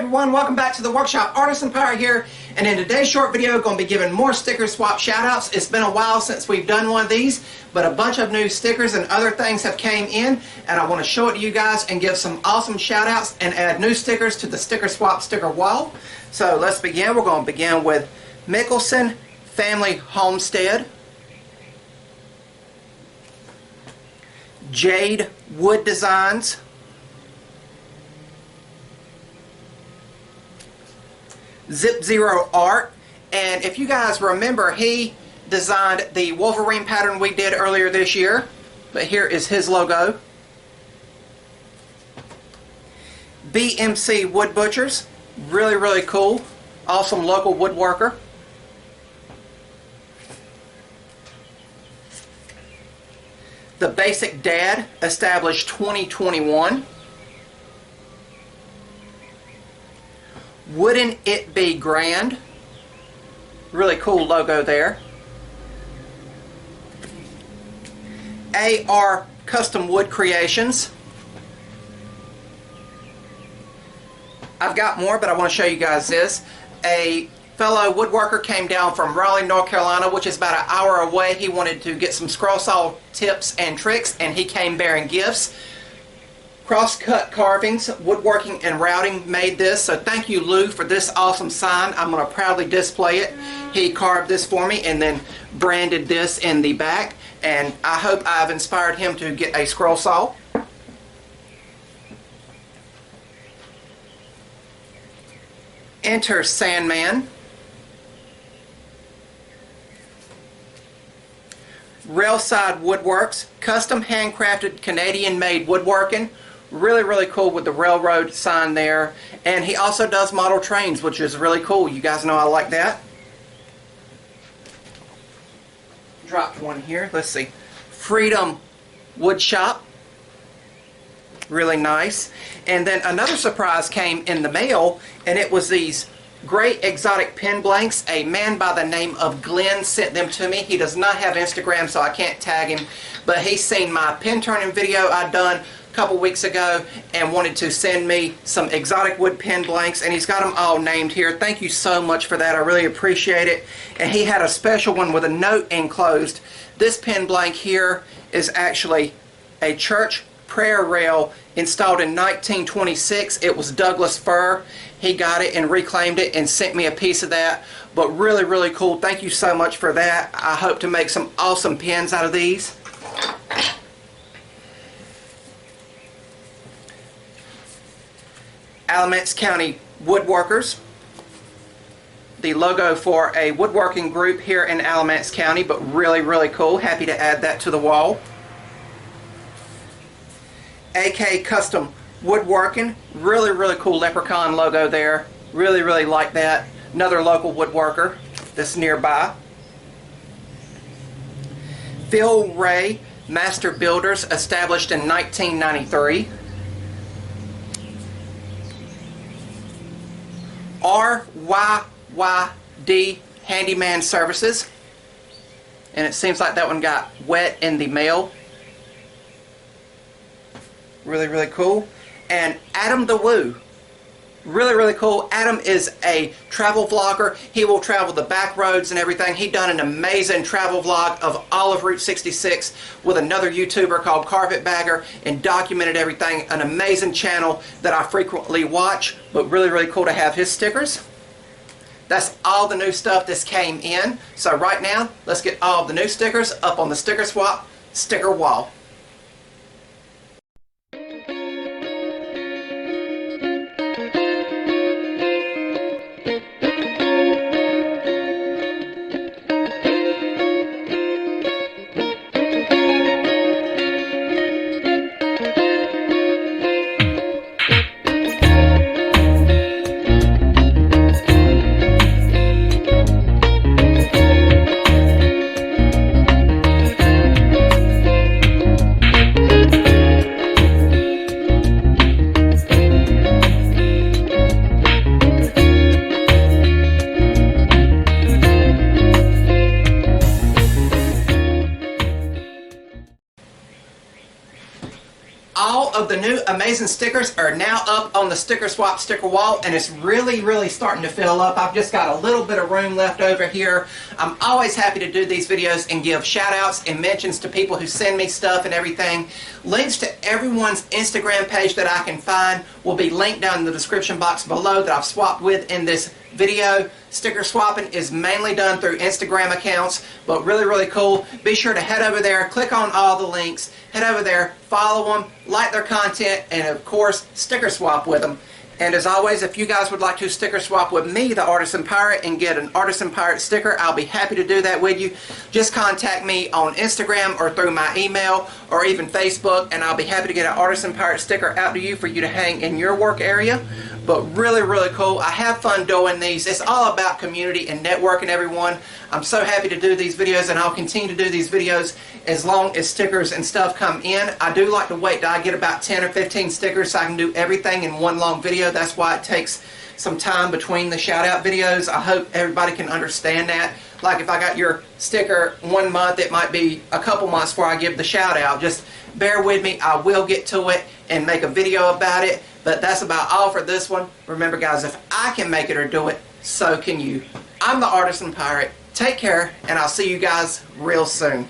everyone, welcome back to the workshop. Artisan Pirate here, and in today's short video going to be giving more sticker swap shout outs. It's been a while since we've done one of these, but a bunch of new stickers and other things have came in, and I want to show it to you guys and give some awesome shout outs and add new stickers to the sticker swap sticker wall. So let's begin. We're going to begin with Mickelson Family Homestead, Jade Wood Designs, Zip Zero Art, and if you guys remember, he designed the Wolverine pattern we did earlier this year, but here is his logo. BMC Wood Butchers, really cool, awesome local woodworker. The Basic Dad, established 2021. Wouldn't It Be Grand? Really cool logo there. AR Custom Wood Creations. I've got more, but I want to show you guys this. A fellow woodworker came down from Raleigh, North Carolina, which is about an hour away. He wanted to get some scroll saw tips and tricks, and he came bearing gifts. Cross-cut carvings, woodworking and routing made this, so thank you, Lou, for this awesome sign. I'm going to proudly display it. He carved this for me and then branded this in the back, and I hope I've inspired him to get a scroll saw. Enter Sandman. Railside Woodworks, custom handcrafted Canadian-made woodworking. Really cool with the railroad sign there. And he also does model trains, which is really cool. You guys know I like that. Dropped one here. Let's see. Freedom Wood Shop. Really nice. And then another surprise came in the mail, and it was these great exotic pen blanks. A man by the name of Glenn sent them to me. He does not have Instagram, so I can't tag him, but he's seen my pen turning video I'd done couple weeks ago and wanted to send me some exotic wood pen blanks, and he's got them all named here. Thank you so much for that. I really appreciate it. And he had a special one with a note enclosed. This pen blank here is actually a church prayer rail installed in 1926. It was Douglas fir. He got it and reclaimed it and sent me a piece of that. But really cool. Thank you so much for that. I hope to make some awesome pens out of these. Alamance County Woodworkers, the logo for a woodworking group here in Alamance County, but really cool. Happy to add that to the wall. AK Custom Woodworking, really cool leprechaun logo there. Really like that. Another local woodworker that's nearby. Phil Ray Master Builders, established in 1993. RYYD Handyman Services, and it seems like that one got wet in the mail. Really cool. And Adam the Woo, really cool. Adam is a travel vlogger. He will travel the back roads and everything. He done an amazing travel vlog of all of Route 66 with another YouTuber called Carpetbagger and documented everything. An amazing channel that I frequently watch, but really cool to have his stickers. That's all the new stuff that's came in. So right now, let's get all the new stickers up on the sticker swap sticker wall. of the new amazing stickers are now up on the Sticker Swap sticker wall, and it's really starting to fill up. I've just got a little bit of room left over here. I'm always happy to do these videos and give shout outs and mentions to people who send me stuff and everything. Links to everyone's Instagram page that I can find will be linked down in the description box below that I've swapped with in this video. Sticker swapping is mainly done through Instagram accounts, but really cool. Be sure to head over there, click on all the links, head over there, follow them, like their content, and of course, sticker swap with them. And as always, if you guys would like to sticker swap with me, the Artisan Pirate, and get an Artisan Pirate sticker, I'll be happy to do that with you. Just contact me on Instagram or through my email or even Facebook, and I'll be happy to get an Artisan Pirate sticker out to you for you to hang in your work area. But really cool. I have fun doing these. It's all about community and networking, everyone. I'm so happy to do these videos, and I'll continue to do these videos as long as stickers and stuff come in. I do like to wait till I get about 10 or 15 stickers so I can do everything in one long video. That's why it takes some time between the shout out videos. I hope everybody can understand that. Like if I got your sticker 1 month, it might be a couple months before I give the shout out. Just bear with me. I will get to it and make a video about it. But that's about all for this one. Remember guys, if I can make it or do it, so can you. I'm the Artisan Pirate. Take care, and I'll see you guys real soon.